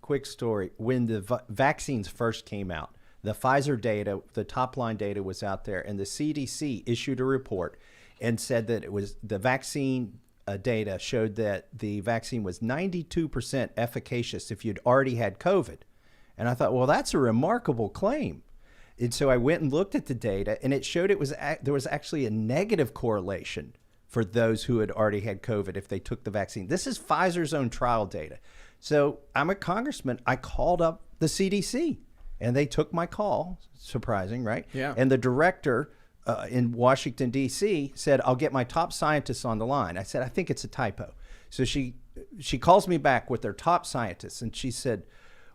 quick story. When the vaccines first came out, the Pfizer data, the top line data was out there, and the CDC issued a report and said that it was the vaccine data showed that the vaccine was 92% efficacious if you'd already had COVID. And I thought, well, that's a remarkable claim. And so I went and looked at the data, and it showed there was actually a negative correlation for those who had already had COVID if they took the vaccine. This is Pfizer's own trial data. So I'm a congressman. I called up the CDC, and they took my call. Surprising, right? Yeah. And the director in Washington, D.C. said, I'll get my top scientists on the line. I said, I think it's a typo. So she calls me back with their top scientists, and she said,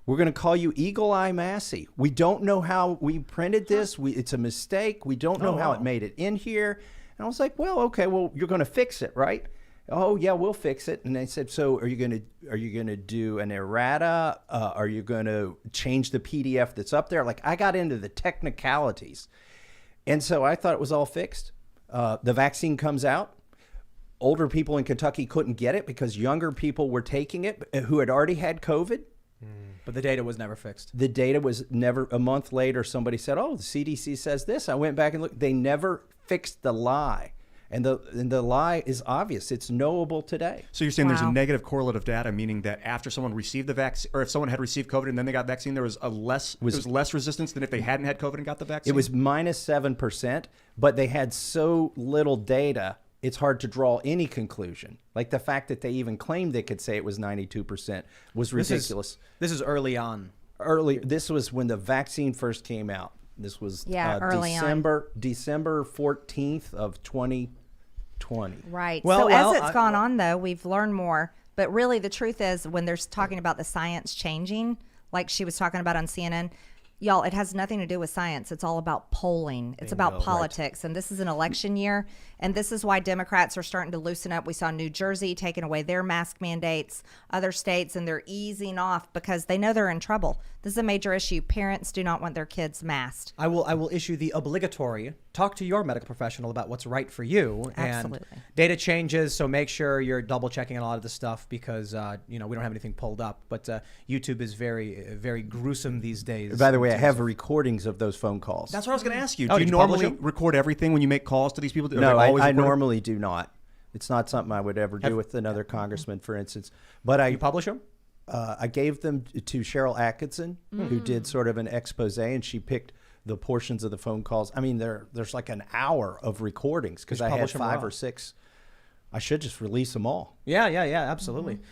we're going to call you Eagle Eye Massey. We don't know how we printed this. It's a mistake. We don't know how it made it in here. And I was like, well, okay, well, you're going to fix it, right? Oh, yeah, we'll fix it. And they said, so are you going to do an errata? Are you going to change the PDF that's up there? Like, I got into the technicalities. And so I thought it was all fixed. The vaccine comes out. Older people in Kentucky couldn't get it because younger people were taking it who had already had COVID. But the data was never fixed. The data was never, a month later, somebody said, oh, the CDC says this. I went back and looked. They never fixed the lie. And the lie is obvious. It's knowable today. So you're saying there's a negative correlative data, meaning that after someone received the vaccine, or if someone had received COVID and then they got vaccine, there was less resistance than if they hadn't had COVID and got the vaccine? It was minus 7%, but they had so little data, it's hard to draw any conclusion. Like the fact that they even claimed they could say it was 92% was ridiculous. This is early on. This was when the vaccine first came out. This was early December 14th of 2020. Right. Well, as it's gone on, though, we've learned more. But really, the truth is, when they're talking about the science changing, like she was talking about on CNN, y'all, it has nothing to do with science. It's all about polling. It's about politics. And this is an election year. And this is why Democrats are starting to loosen up. We saw New Jersey taking away their mask mandates, other states, and they're easing off because they know they're in trouble. This is a major issue. Parents do not want their kids masked. I will issue the obligatory talk to your medical professional about what's right for you. Absolutely. And data changes, so make sure you're double checking a lot of the stuff because we don't have anything pulled up. But YouTube is very, very gruesome these days. By the way, I have recordings of those phone calls. That's what I was going to ask you. Oh, Do you did you publish normally them? record everything when you make calls to these people? No, I normally do not. It's not something I would ever do with another congressman, for instance. But You publish them? I gave them to Cheryl Atkinson, who did sort of an expose, and she picked the portions of the phone calls. I mean, there's like an hour of recordings because I had 5 or 6. I should just release them all. Yeah, absolutely.